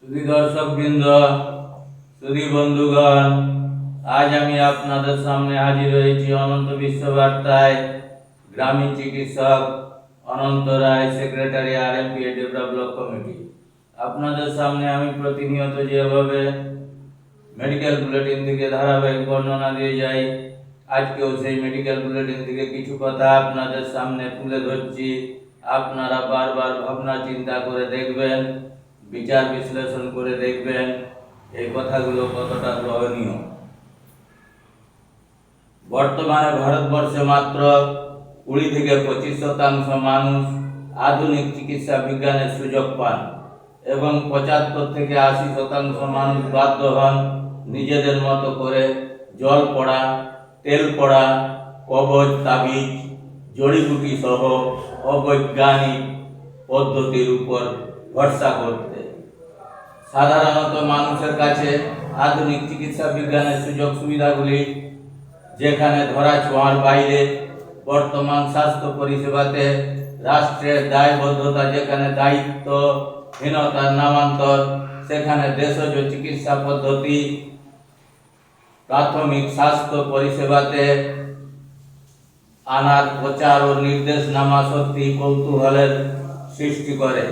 সুধী দর্শকবৃন্দ, সুধী বন্ধুগণ, আজ আমি আপনাদের সামনে হাজির হয়েছি অনন্ত বিশ্ব বার্তায়। গ্রামীণ চিকিৎসক অনন্ত রায়, সেক্রেটারি RMPA ডেভেলপ কমিটি। আপনাদের সামনে আমি প্রতিনিয়ত যেভাবে মেডিকেল বুলেটিন থেকে ধারাবাহিক বর্ণনা দিয়ে যাই, আজকেও সেই মেডিকেল বুলেটিন থেকে কিছু কথা আপনাদের সামনে তুলে ধরছি। আপনারা বারবার ভাবনা চিন্তা করে দেখবেন, বিচার বিশ্লেষণ করে দেখবেন এই কথাগুলো কতটা গ্রহণীয়। বর্তমানে ভারতবর্ষে মাত্র 20 থেকে 25% মানুষ আধুনিক চিকিৎসা বিজ্ঞানের সুযোগ পান এবং 75 থেকে 80% মানুষ বাধ্য হন নিজেদের মতো করে জল পড়া, তেল পড়া, কবজ, তাবিজ, জড়িবুটি সহ অবৈজ্ঞানিক পদ্ধতির উপর ভরসা করতে। সাধারণত মানুষের কাছে আধুনিক চিকিৎসা বিজ্ঞানের সুযোগ সুবিধাগুলি যেখানে ধরা ছোঁয়ার বাইরে, বর্তমান স্বাস্থ্য পরিষেবাতে রাষ্ট্রের দায়বদ্ধতা যেখানে দায়িত্বহীনতার নামান্তর, সেখানে দেশজ চিকিৎসা পদ্ধতি প্রাথমিক স্বাস্থ্য পরিষেবাতে আনার প্রচার ও নির্দেশনামা সত্যি কৌতূহলের সৃষ্টি করে।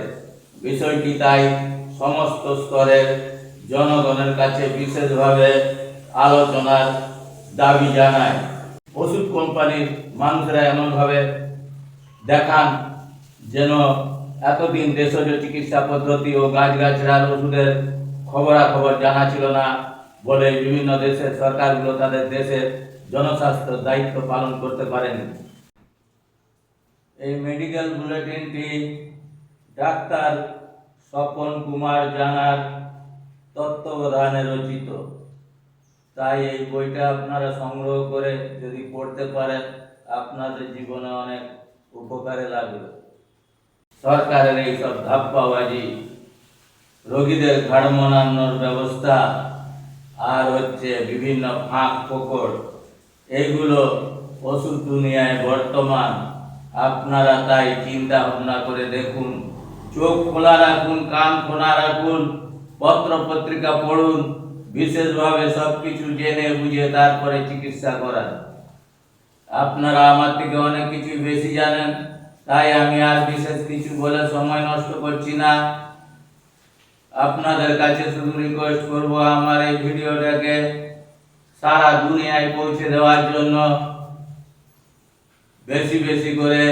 বিষয়টি তাই সমস্ত স্তরের জনগণের কাছে বিশেষভাবে আলোচনার দাবি জানায়। ওষুধ কোম্পানির মানুষরা এমনভাবে দেখান যেন এতদিন দেশজ চিকিৎসা পদ্ধতি ও গাছগাছড়ার ওষুধের খবরাখবর জানা ছিল না বলে বিভিন্ন দেশের সরকারগুলো তাদের দেশের জনস্বাস্থ্য দায়িত্ব পালন করতে পারেনি। এই মেডিকেল বুলেটিনটি ডাক্তার স্বপন কুমার জানার তত্ত্বাবধানে রচিত, তাই এই বইটা আপনারা সংগ্রহ করে যদি পড়তে পারেন আপনাদের জীবনে অনেক উপকারে লাগবে। সরকারের এইসব ধাপ্পাবাজি, রোগীদের ঘাড় মনানোর ব্যবস্থা আর বিভিন্ন ফাঁক ফোকর, এইগুলো ওষুধ দুনিয়ায় বর্তমান। আপনারা তাই চিন্তা ভাবনা করে দেখুন, চোখ খোলা রাখুন, কান খোলা রাখুন, পত্র পত্রিকা পড়ুন, বিশেষভাবে সবকিছু জেনে বুঝে তারপরে চিকিৎসা করান। আপনারা আমার থেকে অনেক কিছু বেশি জানেন, তাই আমি আর বিশেষ কিছু বলে সময় নষ্ট করছি না। আপনাদের কাছে শুধু রিকোয়েস্ট করব আমার এই ভিডিওটাকে সারা দুনিয়ায় পৌঁছে দেওয়ার জন্য বেশি বেশি করে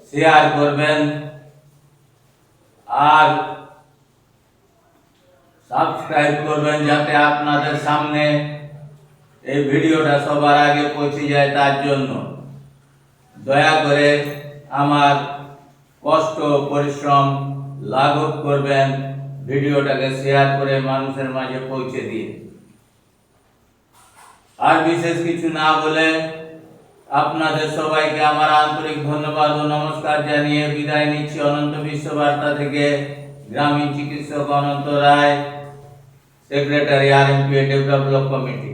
শেয়ার করবেন আর সাবস্ক্রাইব করবেন, যাতে আপনাদের সামনে এই ভিডিওটা সবার আগে পৌঁছে যায়। তার জন্য দয়া করে আমার কষ্ট পরিশ্রম লাঘব করবেন, ভিডিওটাকে শেয়ার করে মানুষের মাঝে পৌঁছে দিয়ে। আর বিশেষ কিছু না বলে আপনাদের সবাইকে আমার আন্তরিক ধন্যবাদ ও নমস্কার জানিয়ে বিদায় নিচ্ছি অনন্ত বিশ্ব বার্তা থেকে। গ্রামীণ চিকিৎসক অনন্ত রায়, সেক্রেটারি RMPA ডেভেলপ কমিটি।